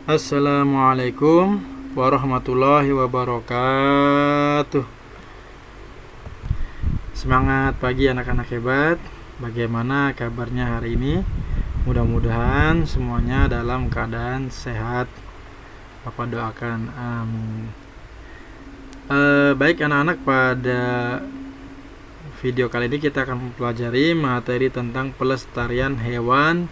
Assalamualaikum warahmatullahi wabarakatuh. Semangat pagi anak-anak hebat. Bagaimana kabarnya hari ini? Mudah-mudahan semuanya dalam keadaan sehat. Bapak doakan amin. Baik anak-anak, pada video kali ini kita akan mempelajari materi tentang pelestarian hewan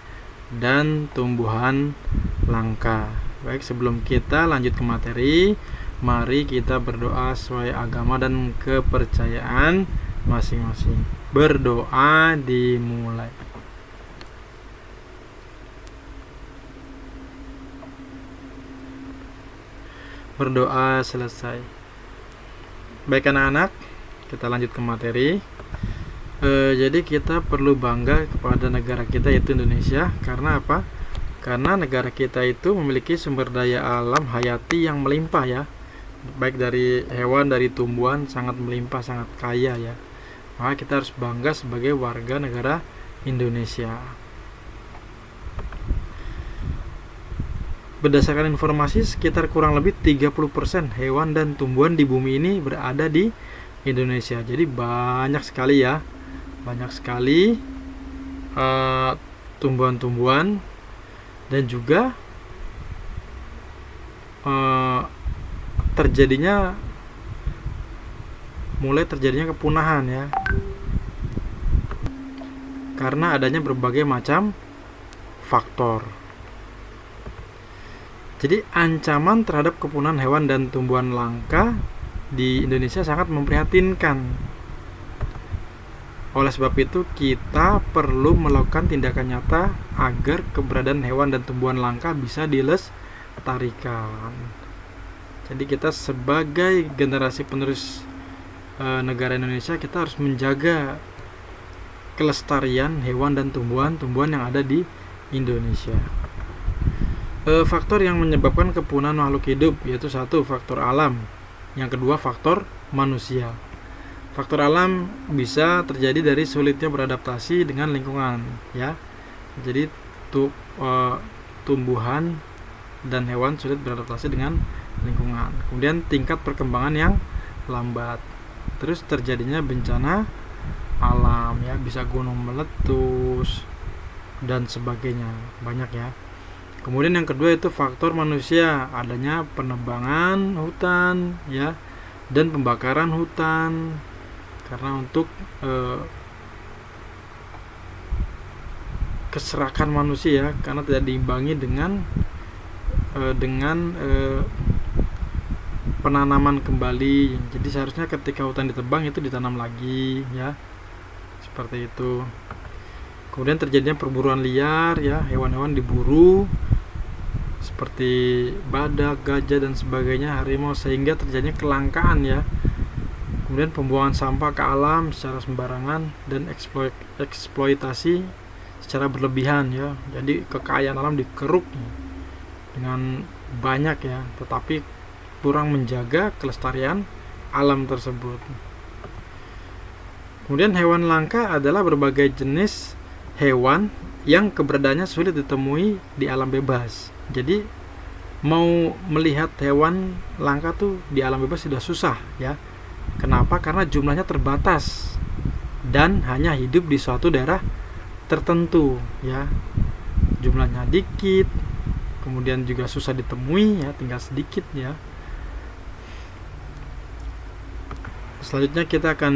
dan tumbuhan langka. Baik, sebelum kita lanjut ke materi, mari kita berdoa sesuai agama dan kepercayaan masing-masing. Berdoa dimulai. Berdoa selesai. Baik anak-anak, kita lanjut ke materi. Jadi kita perlu bangga kepada negara kita, yaitu Indonesia. Karena apa? Karena negara kita itu memiliki sumber daya alam hayati yang melimpah ya, baik dari hewan, dari tumbuhan, sangat melimpah, sangat kaya ya. Maka kita harus bangga sebagai warga negara Indonesia. Berdasarkan informasi, sekitar kurang lebih 30% hewan dan tumbuhan di bumi ini berada di Indonesia. Jadi banyak sekali ya, banyak sekali tumbuhan-tumbuhan, dan juga mulai terjadinya kepunahan ya, karena adanya berbagai macam faktor. Jadi ancaman terhadap kepunahan hewan dan tumbuhan langka di Indonesia sangat memprihatinkan. Oleh sebab itu, kita perlu melakukan tindakan nyata agar keberadaan hewan dan tumbuhan langka bisa dilestarikan. Jadi kita sebagai generasi penerus negara Indonesia, kita harus menjaga kelestarian hewan dan tumbuhan yang ada di Indonesia. Faktor yang menyebabkan kepunahan makhluk hidup yaitu satu, faktor alam. Yang kedua, faktor manusia. Faktor alam bisa terjadi dari sulitnya beradaptasi dengan lingkungan ya. Jadi tumbuhan dan hewan sulit beradaptasi dengan lingkungan. Kemudian tingkat perkembangan yang lambat. Terus terjadinya bencana alam ya, bisa gunung meletus dan sebagainya. Banyak ya. Kemudian yang kedua itu faktor manusia, adanya penebangan hutan ya dan pembakaran hutan. Karena untuk keserakan manusia, karena tidak diimbangi dengan penanaman kembali. Jadi seharusnya ketika hutan ditebang itu ditanam lagi ya, seperti itu. Kemudian terjadinya perburuan liar ya, hewan-hewan diburu seperti badak, gajah dan sebagainya, harimau, sehingga terjadinya kelangkaan ya. Kemudian pembuangan sampah ke alam secara sembarangan dan eksploitasi secara berlebihan ya. Jadi kekayaan alam dikeruk dengan banyak ya, tetapi kurang menjaga kelestarian alam tersebut. Kemudian hewan langka adalah berbagai jenis hewan yang keberadaannya sulit ditemui di alam bebas. Jadi mau melihat hewan langka tuh di alam bebas sudah susah ya. Kenapa? Karena jumlahnya terbatas dan hanya hidup di suatu daerah tertentu ya. Jumlahnya dikit, kemudian juga susah ditemui ya, tinggal sedikit ya. Selanjutnya kita akan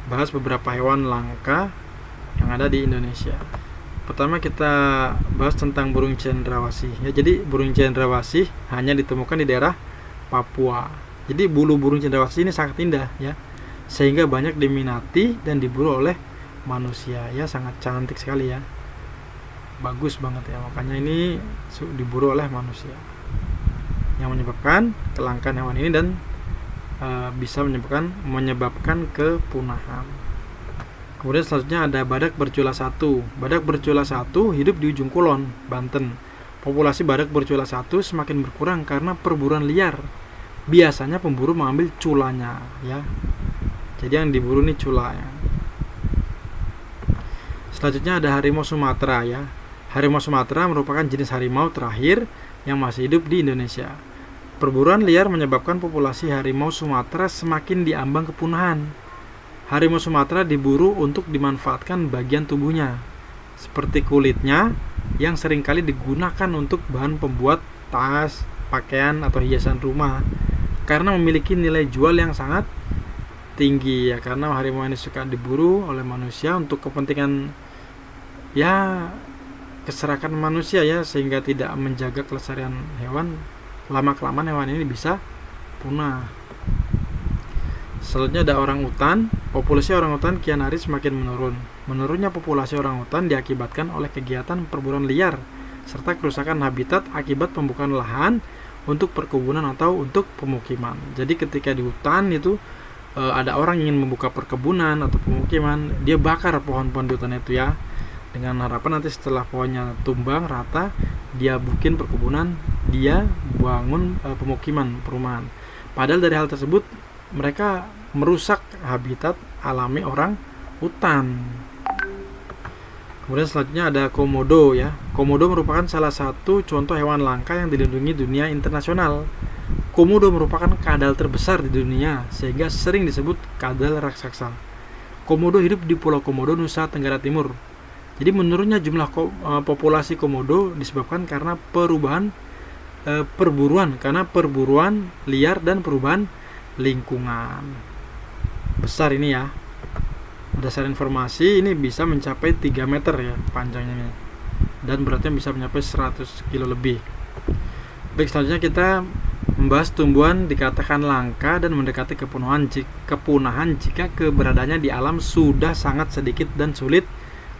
bahas beberapa hewan langka yang ada di Indonesia. Pertama kita bahas tentang burung cendrawasih ya. Jadi burung cendrawasih hanya ditemukan di daerah Papua. Jadi bulu burung cendrawasih ini sangat indah ya, sehingga banyak diminati dan diburu oleh manusia ya, sangat cantik sekali ya, bagus banget ya, makanya ini diburu oleh manusia, yang menyebabkan kelangkaan hewan ini dan bisa menyebabkan kepunahan. Kemudian selanjutnya ada badak bercula satu. Badak bercula satu hidup di ujung kulon, Banten. Populasi badak bercula satu semakin berkurang karena perburuan liar. Biasanya pemburu mengambil culanya ya. Jadi yang diburu ini cula ya. Selanjutnya ada harimau Sumatera ya. Harimau Sumatera merupakan jenis harimau terakhir yang masih hidup di Indonesia. Perburuan liar menyebabkan populasi harimau Sumatera semakin diambang kepunahan. Harimau Sumatera diburu untuk dimanfaatkan bagian tubuhnya, seperti kulitnya yang seringkali digunakan untuk bahan pembuat tas, pakaian, atau hiasan rumah, karena memiliki nilai jual yang sangat tinggi ya, karena harimau ini suka diburu oleh manusia untuk kepentingan ya keserakan manusia ya, sehingga tidak menjaga kelestarian hewan. Lama-kelamaan hewan ini bisa punah. Selanjutnya ada orangutan. Populasi orangutan kian hari semakin menurun. Menurunnya populasi orangutan diakibatkan oleh kegiatan perburuan liar serta kerusakan habitat akibat pembukaan lahan untuk perkebunan atau untuk pemukiman. Jadi ketika di hutan itu ada orang ingin membuka perkebunan atau pemukiman, dia bakar pohon-pohon di hutan itu ya, dengan harapan nanti setelah pohonnya tumbang rata, dia bikin perkebunan, dia bangun pemukiman, perumahan. Padahal dari hal tersebut mereka merusak habitat alami orang hutan. Kemudian selanjutnya ada komodo ya. Komodo merupakan salah satu contoh hewan langka yang dilindungi dunia internasional. Komodo merupakan kadal terbesar di dunia sehingga sering disebut kadal raksasa. Komodo hidup di Pulau Komodo, Nusa Tenggara Timur. Jadi menurunnya jumlah populasi komodo disebabkan karena perburuan liar dan perubahan lingkungan. Besar ini ya. Berdasarkan informasi ini bisa mencapai 3 meter ya panjangnya, dan beratnya bisa mencapai 100 kilo lebih. Baik, selanjutnya kita membahas tumbuhan dikatakan langka dan mendekati kepunahan jika keberadaannya di alam sudah sangat sedikit dan sulit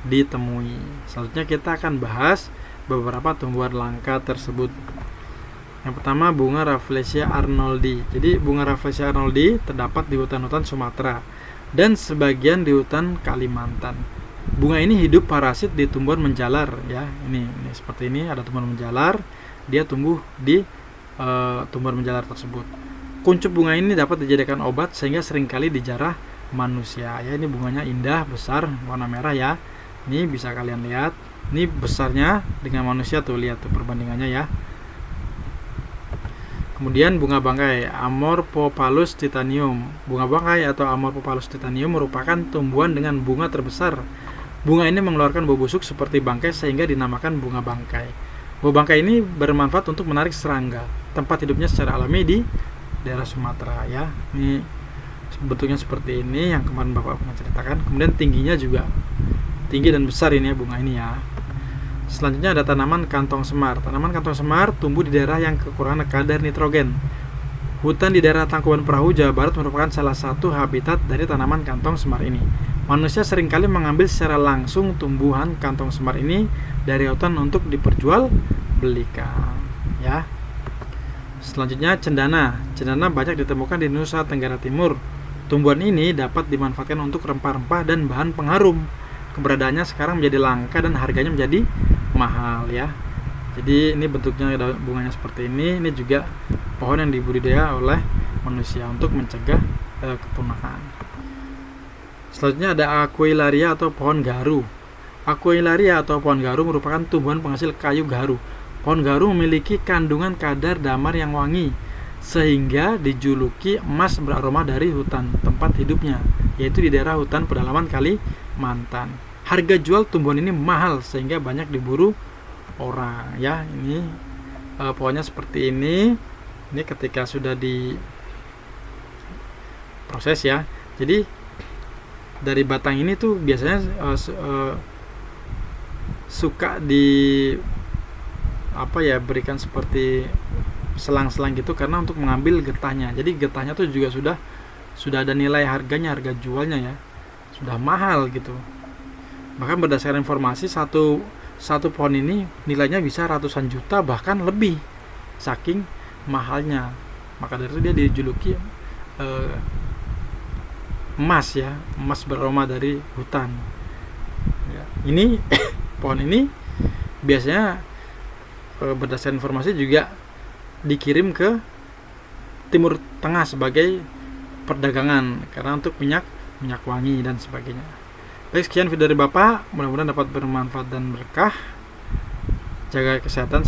ditemui. Selanjutnya kita akan bahas beberapa tumbuhan langka tersebut. Yang pertama, bunga Rafflesia arnoldi. Jadi bunga Rafflesia arnoldi terdapat di hutan-hutan Sumatera dan sebagian di hutan Kalimantan. Bunga ini hidup parasit di tumbuhan menjalar ya. Ini seperti ini, ada tumbuhan menjalar, dia tumbuh di tumbuhan menjalar tersebut. Kuncup bunga ini dapat dijadikan obat sehingga seringkali dijarah manusia ya. Ini bunganya indah, besar, warna merah ya. Ini bisa kalian lihat, ini besarnya dengan manusia tuh, lihat tuh perbandingannya ya. Kemudian bunga bangkai Amorphopalus titanium. Bunga bangkai atau Amorphopalus titanium merupakan tumbuhan dengan bunga terbesar. Bunga ini mengeluarkan bau busuk seperti bangkai sehingga dinamakan bunga bangkai. Bau bangkai ini bermanfaat untuk menarik serangga. Tempat hidupnya secara alami di daerah Sumatera ya. Ini bentuknya seperti ini yang kemarin Bapak pernah ceritakan. Kemudian tingginya juga tinggi dan besar ini ya bunga ini ya. Selanjutnya ada tanaman kantong semar. Tanaman kantong semar tumbuh di daerah yang kekurangan kadar nitrogen. Hutan di daerah Tangkuban Perahu, Jawa Barat merupakan salah satu habitat dari tanaman kantong semar ini. Manusia seringkali mengambil secara langsung tumbuhan kantong semar ini dari hutan untuk diperjualbelikan ya. Selanjutnya cendana. Cendana banyak ditemukan di Nusa Tenggara Timur. Tumbuhan ini dapat dimanfaatkan untuk rempah-rempah dan bahan pengharum. Keberadaannya sekarang menjadi langka dan harganya menjadi mahal ya. Jadi ini bentuknya bunganya seperti ini. Ini juga pohon yang dibudidaya oleh manusia untuk mencegah kepunahan. Selanjutnya ada Aquilaria atau pohon garu. Aquilaria atau pohon garu merupakan tumbuhan penghasil kayu garu. Pohon garu memiliki kandungan kadar damar yang wangi sehingga dijuluki emas beraroma dari hutan tempat hidupnya, yaitu di daerah hutan pedalaman Kalimantan. Harga jual tumbuhan ini mahal sehingga banyak diburu orang ya. Ini pohonnya seperti ini. Ini ketika sudah diproses ya. Jadi dari batang ini tuh biasanya suka berikan seperti selang-selang gitu karena untuk mengambil getahnya. Jadi getahnya tuh juga sudah ada nilai harganya, harga jualnya ya. Sudah mahal gitu. Bahkan berdasarkan informasi satu pohon ini nilainya bisa ratusan juta bahkan lebih saking mahalnya. Maka dari itu dia dijuluki emas ya, emas beraroma dari hutan ya. Ini pohon ini biasanya berdasarkan informasi juga dikirim ke Timur Tengah sebagai perdagangan karena untuk minyak wangi dan sebagainya. Baik, sekian video dari Bapak, mudah-mudahan dapat bermanfaat dan berkah. Jaga kesehatan.